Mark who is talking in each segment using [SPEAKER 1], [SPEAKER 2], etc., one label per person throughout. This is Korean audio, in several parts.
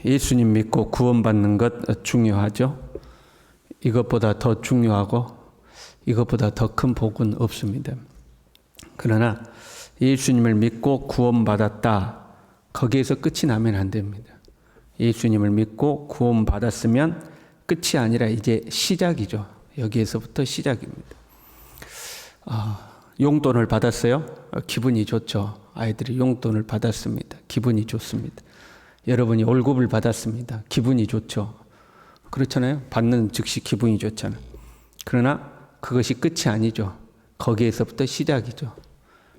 [SPEAKER 1] 예수님 믿고 구원받는 것 중요하죠. 이것보다 더 중요하고 이것보다 더 큰 복은 없습니다. 그러나 예수님을 믿고 구원받았다, 거기에서 끝이 나면 안 됩니다. 예수님을 믿고 구원받았으면 끝이 아니라 이제 시작이죠. 여기에서부터 시작입니다. 용돈을 받았어요? 기분이 좋죠. 아이들이 용돈을 받았습니다. 기분이 좋습니다. 여러분이 월급을 받았습니다. 기분이 좋죠. 그렇잖아요. 받는 즉시 기분이 좋잖아요. 그러나 그것이 끝이 아니죠. 거기에서부터 시작이죠.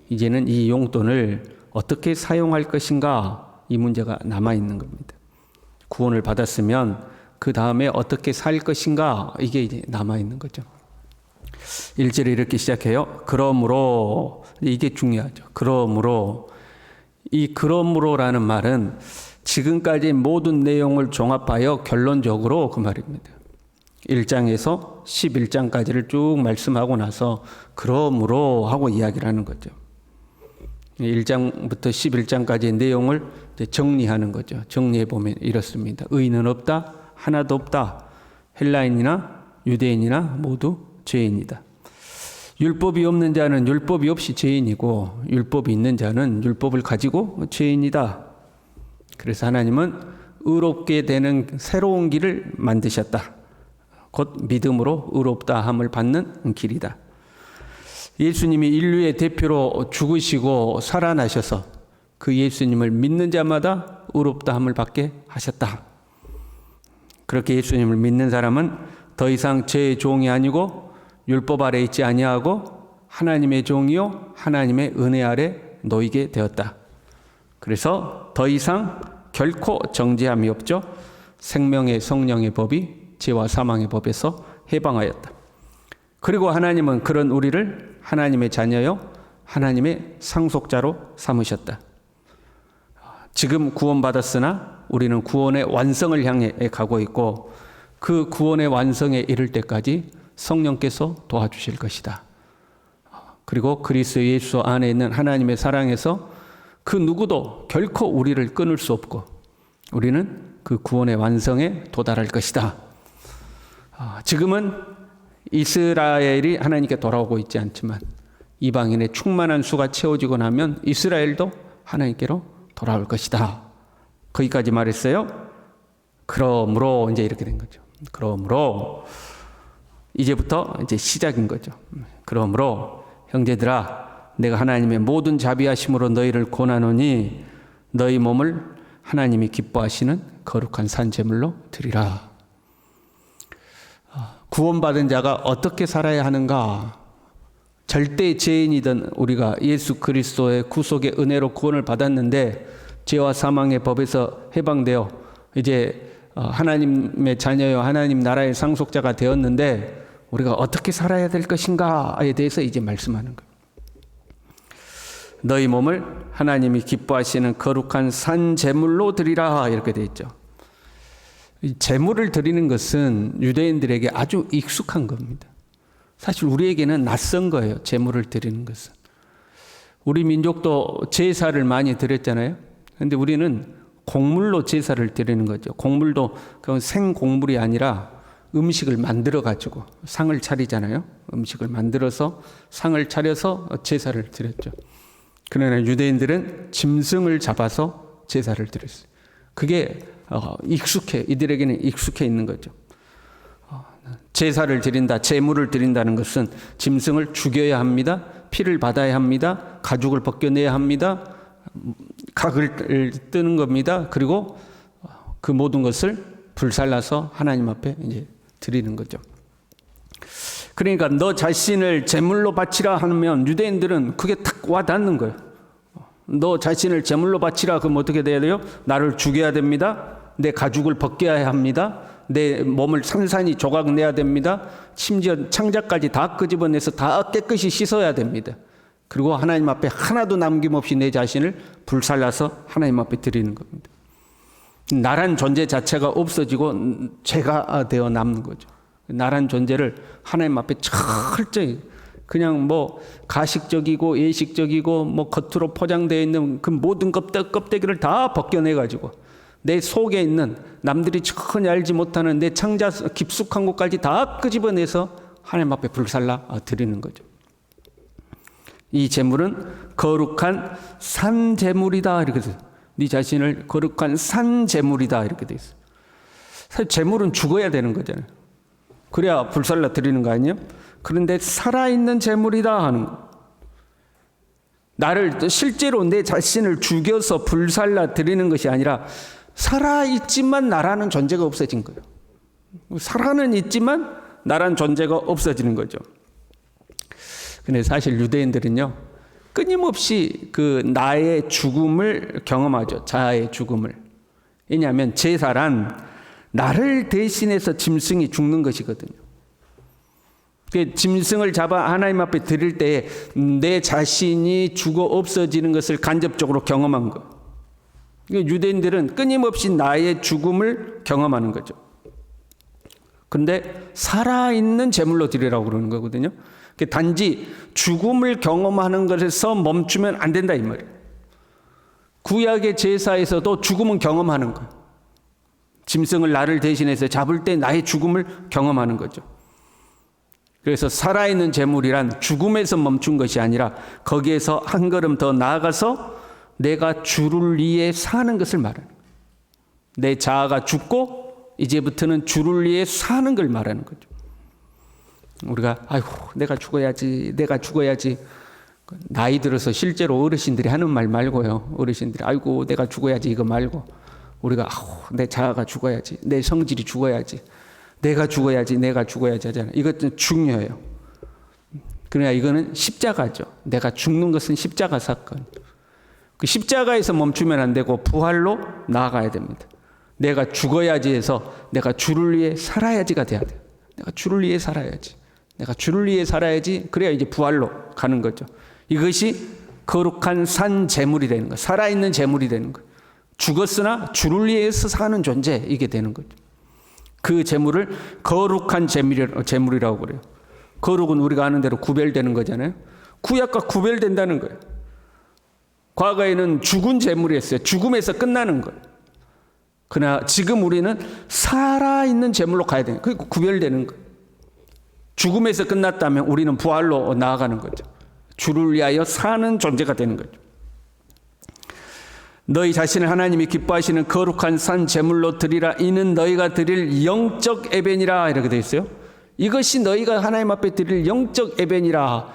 [SPEAKER 1] 이제는 이 용돈을 어떻게 사용할 것인가, 이 문제가 남아있는 겁니다. 구원을 받았으면 그 다음에 어떻게 살 것인가, 이게 이제 남아있는 거죠. 1절에 이렇게 시작해요. 그러므로, 이게 중요하죠. 그러므로, 이 그러므로라는 말은 지금까지 모든 내용을 종합하여 결론적으로 그 말입니다. 1장에서 11장까지를 쭉 말씀하고 나서 그러므로 하고 이야기를 하는 거죠. 1장부터 11장까지의 내용을 정리하는 거죠. 정리해보면 이렇습니다. 의인은 없다, 하나도 없다. 헬라인이나 유대인이나 모두 죄인이다. 율법이 없는 자는 율법이 없이 죄인이고, 율법이 있는 자는 율법을 가지고 죄인이다. 그래서 하나님은 의롭게 되는 새로운 길을 만드셨다. 곧 믿음으로 의롭다 함을 받는 길이다. 예수님이 인류의 대표로 죽으시고 살아나셔서 그 예수님을 믿는 자마다 의롭다 함을 받게 하셨다. 그렇게 예수님을 믿는 사람은 더 이상 죄의 종이 아니고 율법 아래 있지 아니하고 하나님의 종이요 하나님의 은혜 아래 놓이게 되었다. 그래서 더 이상 결코 정죄함이 없죠. 생명의 성령의 법이 죄와 사망의 법에서 해방하였다. 그리고 하나님은 그런 우리를 하나님의 자녀요 하나님의 상속자로 삼으셨다. 지금 구원받았으나 우리는 구원의 완성을 향해 가고 있고, 그 구원의 완성에 이를 때까지 성령께서 도와주실 것이다. 그리고 그리스도 예수 안에 있는 하나님의 사랑에서 그 누구도 결코 우리를 끊을 수 없고, 우리는 그 구원의 완성에 도달할 것이다. 지금은 이스라엘이 하나님께 돌아오고 있지 않지만 이방인의 충만한 수가 채워지고 나면 이스라엘도 하나님께로 돌아올 것이다. 거기까지 말했어요. 그러므로 이제 이렇게 된 거죠. 그러므로 이제부터 이제 시작인 거죠. 그러므로 형제들아, 내가 하나님의 모든 자비하심으로 너희를 권하노니 너희 몸을 하나님이 기뻐하시는 거룩한 산 제물로 드리라. 구원받은 자가 어떻게 살아야 하는가? 절대 죄인이던 우리가 예수 그리스도의 구속의 은혜로 구원을 받았는데 죄와 사망의 법에서 해방되어 이제 하나님의 자녀요 하나님 나라의 상속자가 되었는데 우리가 어떻게 살아야 될 것인가에 대해서 이제 말씀하는 거예요. 너희 몸을 하나님이 기뻐하시는 거룩한 산 제물로 드리라, 이렇게 되어 있죠. 제물을 드리는 것은 유대인들에게 아주 익숙한 겁니다. 사실 우리에게는 낯선 거예요. 제물을 드리는 것은. 우리 민족도 제사를 많이 드렸잖아요. 그런데 우리는 곡물로 제사를 드리는 거죠. 곡물도 그건 생곡물이 아니라 음식을 만들어 가지고 상을 차리잖아요. 음식을 만들어서 상을 차려서 제사를 드렸죠. 그러나 유대인들은 짐승을 잡아서 제사를 드렸어요. 그게 이들에게는 익숙해 있는 거죠. 제사를 드린다, 제물을 드린다는 것은 짐승을 죽여야 합니다. 피를 받아야 합니다. 가죽을 벗겨내야 합니다. 각을 뜨는 겁니다. 그리고 그 모든 것을 불살라서 하나님 앞에 이제 드리는 거죠. 그러니까 너 자신을 제물로 바치라 하면 유대인들은 그게 탁 와닿는 거예요. 너 자신을 제물로 바치라 그럼 어떻게 돼야 돼요? 나를 죽여야 됩니다. 내 가죽을 벗겨야 합니다. 내 몸을 산산히 조각내야 됩니다. 심지어 창자까지 다 끄집어내서 다 깨끗이 씻어야 됩니다. 그리고 하나님 앞에 하나도 남김없이 내 자신을 불살라서 하나님 앞에 드리는 겁니다. 나란 존재 자체가 없어지고 죄가 되어 남는 거죠. 나란 존재를 하나님 앞에 철저히 그냥 뭐 가식적이고 예식적이고 뭐 겉으로 포장되어 있는 그 모든 껍데기를 다 벗겨내 가지고 내 속에 있는 남들이 전혀 알지 못하는 내 창자 깊숙한 곳까지 다 끄집어내서 하나님 앞에 불살라 드리는 거죠. 이 제물은 거룩한 산 제물이다 이렇게 돼 있어요. 네 자신을 거룩한 산 제물이다 이렇게 돼 있어요. 사실 제물은 죽어야 되는 거잖아요. 그래야 불살라 드리는 거 아니에요? 그런데 살아있는 제물이다 하는 거. 나를 실제로 내 자신을 죽여서 불살라 드리는 것이 아니라 살아있지만 나라는 존재가 없어진 거예요. 살아는 있지만 나라는 존재가 없어지는 거죠. 근데 사실 유대인들은요, 끊임없이 그 나의 죽음을 경험하죠. 자아의 죽음을. 왜냐하면 제사란 나를 대신해서 짐승이 죽는 것이거든요. 짐승을 잡아 하나님 앞에 드릴 때에 내 자신이 죽어 없어지는 것을 간접적으로 경험한 거. 유대인들은 끊임없이 나의 죽음을 경험하는 거죠. 그런데 살아있는 제물로 드리라고 그러는 거거든요. 단지 죽음을 경험하는 것에서 멈추면 안 된다 이 말이에요. 구약의 제사에서도 죽음은 경험하는 거예요. 짐승을 나를 대신해서 잡을 때 나의 죽음을 경험하는 거죠. 그래서 살아있는 제물이란 죽음에서 멈춘 것이 아니라 거기에서 한 걸음 더 나아가서 내가 주를 위해 사는 것을 말하는 거예요. 내 자아가 죽고 이제부터는 주를 위해 사는 걸 말하는 거죠. 우리가 아이고 내가 죽어야지 나이 들어서 실제로 어르신들이 하는 말 말고요. 어르신들이 아이고 내가 죽어야지 이거 말고 우리가 내 자아가 죽어야지, 내 성질이 죽어야지, 내가 죽어야지 하잖아요. 이것은 중요해요. 그러나 이거는 십자가죠. 내가 죽는 것은 십자가 사건. 그 십자가에서 멈추면 안 되고 부활로 나아가야 됩니다. 내가 죽어야지 해서 내가 주를 위해 살아야지가 돼야 돼요. 내가 주를 위해 살아야지. 그래야 이제 부활로 가는 거죠. 이것이 거룩한 산 제물이 되는 거예요. 살아있는 제물이 되는 거예요. 죽었으나 주를 위해서 사는 존재, 이게 되는 거죠. 그 제물을 거룩한 제물이라고 그래요. 거룩은 우리가 아는 대로 구별되는 거잖아요. 구약과 구별된다는 거예요. 과거에는 죽은 제물이었어요. 죽음에서 끝나는 거예요. 그러나 지금 우리는 살아있는 제물로 가야 돼요. 그게 구별되는 거예요. 죽음에서 끝났다면 우리는 부활로 나아가는 거죠. 주를 위하여 사는 존재가 되는 거죠. 너희 자신을 하나님이 기뻐하시는 거룩한 산 제물로 드리라. 이는 너희가 드릴 영적 예배니라. 이렇게 되어 있어요. 이것이 너희가 하나님 앞에 드릴 영적 예배니라.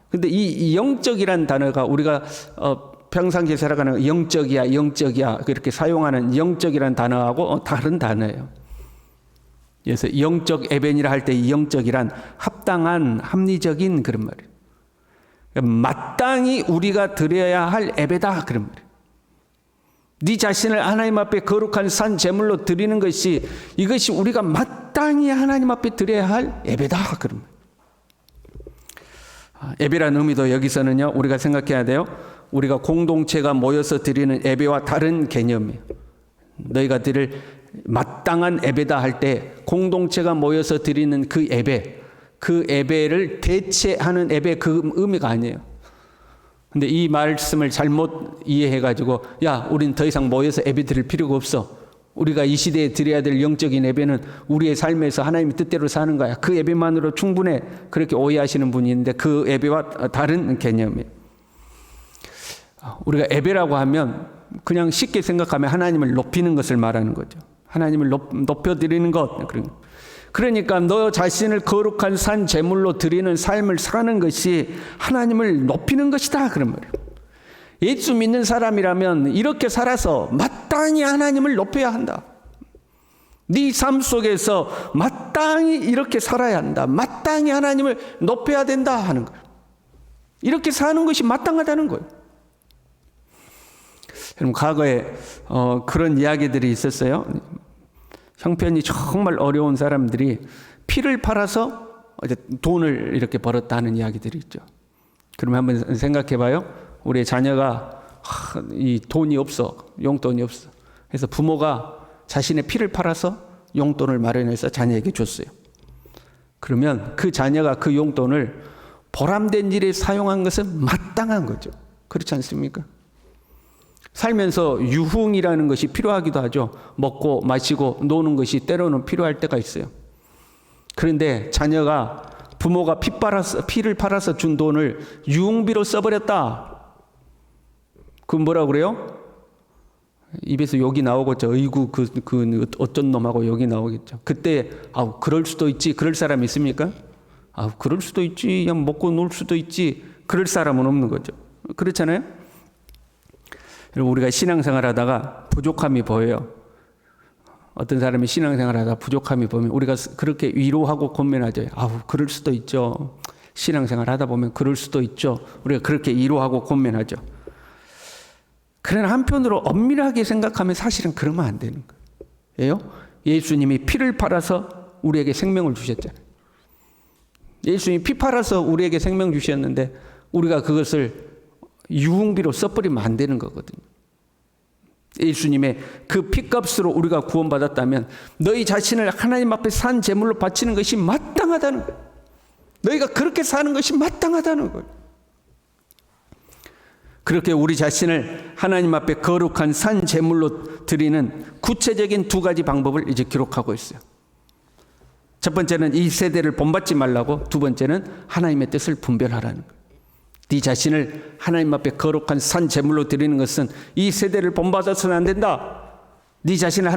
[SPEAKER 1] 근데 이 영적이란 단어가 우리가 평상시에 살아가는 영적이야 그렇게 사용하는 영적이란 단어하고 다른 단어예요. 그래서 영적 예배니라 할 때 이 영적이란 합당한 합리적인 그런 말이에요. 마땅히 우리가 드려야 할 예배다 그런 말이에요. 네 자신을 하나님 앞에 거룩한 산 제물로 드리는 것이 이것이 우리가 마땅히 하나님 앞에 드려야 할 예배다 그런 말이에요. 예배라는 의미도 여기서는요 우리가 생각해야 돼요. 우리가 공동체가 모여서 드리는 예배와 다른 개념이에요. 너희가 드릴 마땅한 예배다 할 때 공동체가 모여서 드리는 그 예배를 대체하는 예배 그 의미가 아니에요. 근데 이 말씀을 잘못 이해해가지고 야 우린 더 이상 모여서 예배 드릴 필요가 없어. 우리가 이 시대에 드려야 될 영적인 예배는 우리의 삶에서 하나님의 뜻대로 사는 거야. 그 예배만으로 충분해. 그렇게 오해하시는 분이 있는데 그 예배와 다른 개념이에요. 우리가 예배라고 하면 그냥 쉽게 생각하면 하나님을 높이는 것을 말하는 거죠. 하나님을 높여드리는 것. 그러니까 너 자신을 거룩한 산 제물로 드리는 삶을 사는 것이 하나님을 높이는 것이다 그런 말이에요. 예수 믿는 사람이라면 이렇게 살아서 마땅히 하나님을 높여야 한다. 네 삶 속에서 마땅히 이렇게 살아야 한다. 마땅히 하나님을 높여야 된다 하는 거예요. 이렇게 사는 것이 마땅하다는 거예요. 여러분 과거에 그런 이야기들이 있었어요. 형편이 정말 어려운 사람들이 피를 팔아서 돈을 이렇게 벌었다는 이야기들이 있죠. 그러면 한번 생각해 봐요. 우리의 자녀가 이 돈이 없어. 용돈이 없어. 그래서 부모가 자신의 피를 팔아서 용돈을 마련해서 자녀에게 줬어요. 그러면 그 자녀가 그 용돈을 보람된 일에 사용한 것은 마땅한 거죠. 그렇지 않습니까? 살면서 유흥이라는 것이 필요하기도 하죠. 먹고 마시고 노는 것이 때로는 필요할 때가 있어요. 그런데 자녀가 부모가 피를 팔아서 준 돈을 유흥비로 써버렸다. 그건 뭐라고 그래요? 입에서 욕이 나오겠죠. 어이구 그 어쩐 놈하고 욕이 나오겠죠. 그때 그럴 수도 있지. 그럴 사람 있습니까? 그럴 수도 있지. 그냥 먹고 놀 수도 있지. 그럴 사람은 없는 거죠. 그렇잖아요? 우리가 신앙생활 하다가 부족함이 보여요. 어떤 사람이 신앙생활 하다가 부족함이 보면 우리가 그렇게 위로하고 권면하죠. 그럴 수도 있죠. 신앙생활 하다 보면 그럴 수도 있죠. 우리가 그렇게 위로하고 권면하죠. 그러나 한편으로 엄밀하게 생각하면 사실은 그러면 안 되는 거예요. 예수님이 피를 팔아서 우리에게 생명을 주셨잖아요. 예수님이 피 팔아서 우리에게 생명 주셨는데 우리가 그것을 유흥비로 써버리면 안 되는 거거든요. 예수님의 그 피값으로 우리가 구원받았다면 너희 자신을 하나님 앞에 산 제물로 바치는 것이 마땅하다는 거예요. 너희가 그렇게 사는 것이 마땅하다는 거예요. 그렇게 우리 자신을 하나님 앞에 거룩한 산 제물로 드리는 구체적인 두 가지 방법을 이제 기록하고 있어요. 첫 번째는 이 세대를 본받지 말라고, 두 번째는 하나님의 뜻을 분별하라는 거예요. 네 자신을 하나님 앞에 거룩한 산 제물로 드리는 것은 이 세대를 본받아서는 안 된다. 네 자신을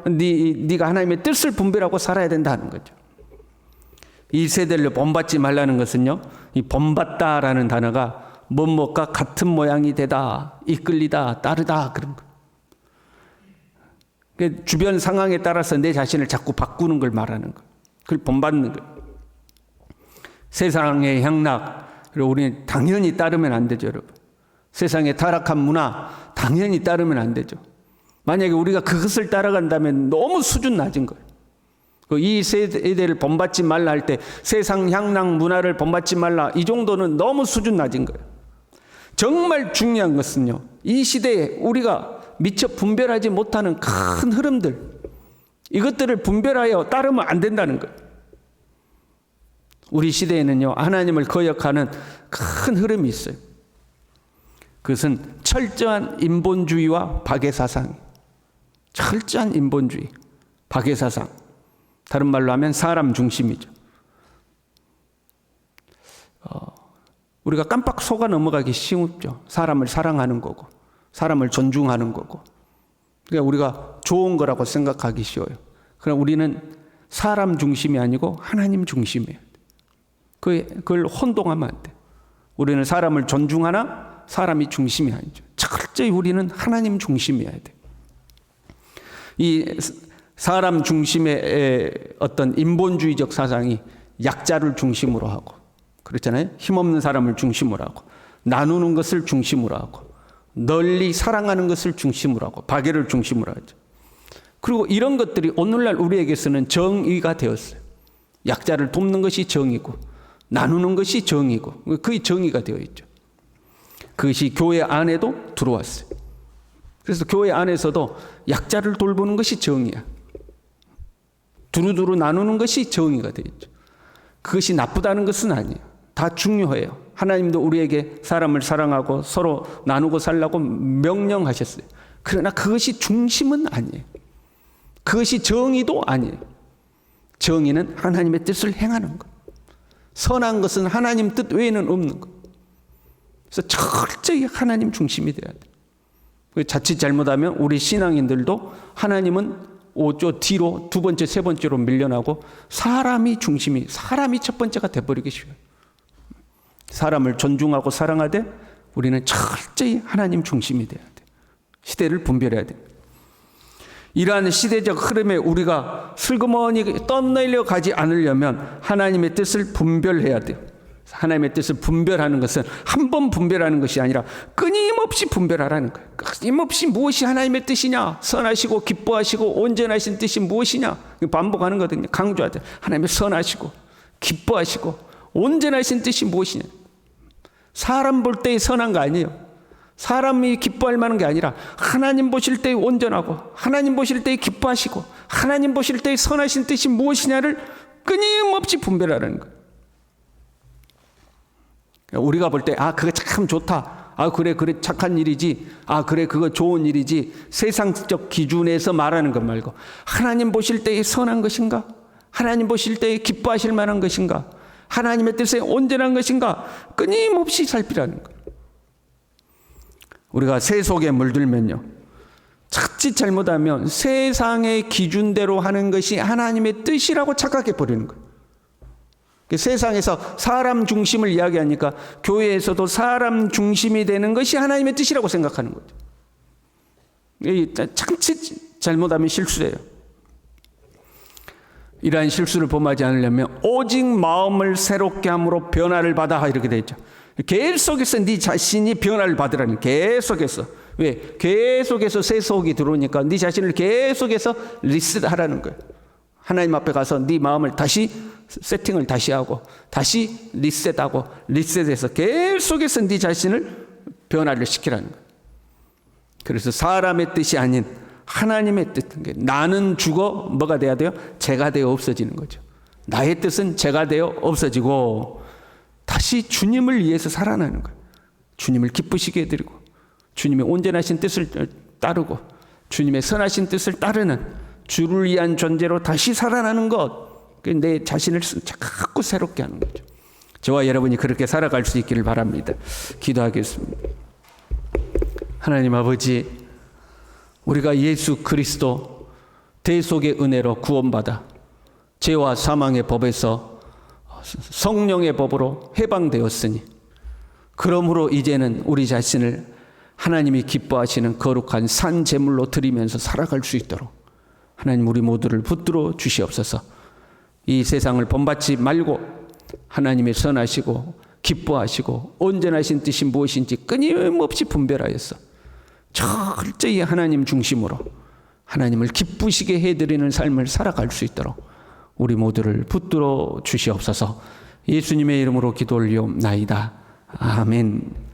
[SPEAKER 1] 네가 하나님의 뜻을 분별하고 살아야 된다는 거죠. 이 세대를 본받지 말라는 것은요, 이 본받다라는 단어가 뭐뭐가 같은 모양이 되다, 이끌리다, 따르다 그런 거. 그러니까 주변 상황에 따라서 내 자신을 자꾸 바꾸는 걸 말하는 거. 그걸 본받는 거. 세상의 향락, 그리고 우리는 당연히 따르면 안 되죠, 여러분. 세상의 타락한 문화 당연히 따르면 안 되죠. 만약에 우리가 그것을 따라간다면 너무 수준 낮은 거예요. 이 세대를 본받지 말라 할 때 세상 향락 문화를 본받지 말라, 이 정도는 너무 수준 낮은 거예요. 정말 중요한 것은요, 이 시대에 우리가 미처 분별하지 못하는 큰 흐름들, 이것들을 분별하여 따르면 안 된다는 거예요. 우리 시대에는요, 하나님을 거역하는 큰 흐름이 있어요. 그것은 철저한 인본주의와 박애사상. 철저한 인본주의, 박애사상. 다른 말로 하면 사람 중심이죠. 우리가 깜빡 속아 넘어가기 쉽죠. 사람을 사랑하는 거고, 사람을 존중하는 거고. 그러니까 우리가 좋은 거라고 생각하기 쉬워요. 그러나 우리는 사람 중심이 아니고 하나님 중심이에요. 그걸 혼동하면 안 돼. 우리는 사람을 존중하나 사람이 중심이 아니죠. 철저히 우리는 하나님 중심이어야 돼. 이 사람 중심의 어떤 인본주의적 사상이 약자를 중심으로 하고, 그렇잖아요. 힘없는 사람을 중심으로 하고, 나누는 것을 중심으로 하고, 널리 사랑하는 것을 중심으로 하고, 박애를 중심으로 하죠. 그리고 이런 것들이 오늘날 우리에게서는 정의가 되었어요. 약자를 돕는 것이 정의고, 나누는 것이 정의고, 그게 정의가 되어 있죠. 그것이 교회 안에도 들어왔어요. 그래서 교회 안에서도 약자를 돌보는 것이 정의야. 두루두루 나누는 것이 정의가 되어 있죠. 그것이 나쁘다는 것은 아니에요. 다 중요해요. 하나님도 우리에게 사람을 사랑하고 서로 나누고 살라고 명령하셨어요. 그러나 그것이 중심은 아니에요. 그것이 정의도 아니에요. 정의는 하나님의 뜻을 행하는 것. 선한 것은 하나님 뜻 외에는 없는 것. 그래서 철저히 하나님 중심이 돼야 돼요. 자칫 잘못하면 우리 신앙인들도 하나님은 5조 뒤로 두 번째, 세 번째로 밀려나고 사람이 첫 번째가 돼버리기 쉬워요. 사람을 존중하고 사랑하되 우리는 철저히 하나님 중심이 돼야 돼요. 시대를 분별해야 돼요. 이러한 시대적 흐름에 우리가 슬그머니 떠내려 가지 않으려면 하나님의 뜻을 분별해야 돼요. 하나님의 뜻을 분별하는 것은 한 번 분별하는 것이 아니라 끊임없이 분별하라는 거예요. 끊임없이 무엇이 하나님의 뜻이냐, 선하시고 기뻐하시고 온전하신 뜻이 무엇이냐 반복하는 거거든요. 강조하죠. 하나님의 선하시고 기뻐하시고 온전하신 뜻이 무엇이냐. 사람 볼 때의 선한 거 아니에요. 사람이 기뻐할 만한 게 아니라 하나님 보실 때의 온전하고 하나님 보실 때의 기뻐하시고 하나님 보실 때의 선하신 뜻이 무엇이냐를 끊임없이 분별하라는 거예요. 우리가 볼 때 그거 참 좋다. 아, 그래, 착한 일이지. 아, 그래, 그거 좋은 일이지. 세상적 기준에서 말하는 것 말고, 하나님 보실 때에 선한 것인가? 하나님 보실 때에 기뻐하실 만한 것인가? 하나님의 뜻에 온전한 것인가? 끊임없이 살피라는 거예요. 우리가 새 속에 물들면요, 자칫 잘못하면 세상의 기준대로 하는 것이 하나님의 뜻이라고 착각해 버리는 거예요. 세상에서 사람 중심을 이야기하니까 교회에서도 사람 중심이 되는 것이 하나님의 뜻이라고 생각하는 거죠. 자칫 잘못하면 실수예요. 이러한 실수를 범하지 않으려면 오직 마음을 새롭게 함으로 변화를 받아, 이렇게 되어 있죠. 계속해서 네 자신이 변화를 받으라는, 계속해서. 왜? 계속해서 새 속이 들어오니까 네 자신을 계속해서 리셋하라는 거예요. 하나님 앞에 가서 네 마음을 다시 세팅을 다시 하고, 다시 리셋하고, 리셋해서 계속해서 네 자신을 변화를 시키라는 거예요. 그래서 사람의 뜻이 아닌 하나님의 뜻, 나는 죽어 뭐가 돼야 돼요? 죄가 되어 없어지는 거죠. 나의 뜻은 죄가 되어 없어지고 다시 주님을 위해서 살아나는 거예요. 주님을 기쁘시게 해드리고, 주님의 온전하신 뜻을 따르고, 주님의 선하신 뜻을 따르는 주를 위한 존재로 다시 살아나는 것, 내 자신을 자꾸 새롭게 하는 거죠. 저와 여러분이 그렇게 살아갈 수 있기를 바랍니다. 기도하겠습니다. 하나님 아버지, 우리가 예수 그리스도 대속의 은혜로 구원받아 죄와 사망의 법에서 성령의 법으로 해방되었으니, 그러므로 이제는 우리 자신을 하나님이 기뻐하시는 거룩한 산 제물로 드리면서 살아갈 수 있도록 하나님 우리 모두를 붙들어 주시옵소서. 이 세상을 본받지 말고 하나님의 선하시고 기뻐하시고 온전하신 뜻이 무엇인지 끊임없이 분별하여서 철저히 하나님 중심으로 하나님을 기쁘시게 해드리는 삶을 살아갈 수 있도록 우리 모두를 붙들어 주시옵소서. 예수님의 이름으로 기도 올리옵나이다. 아멘.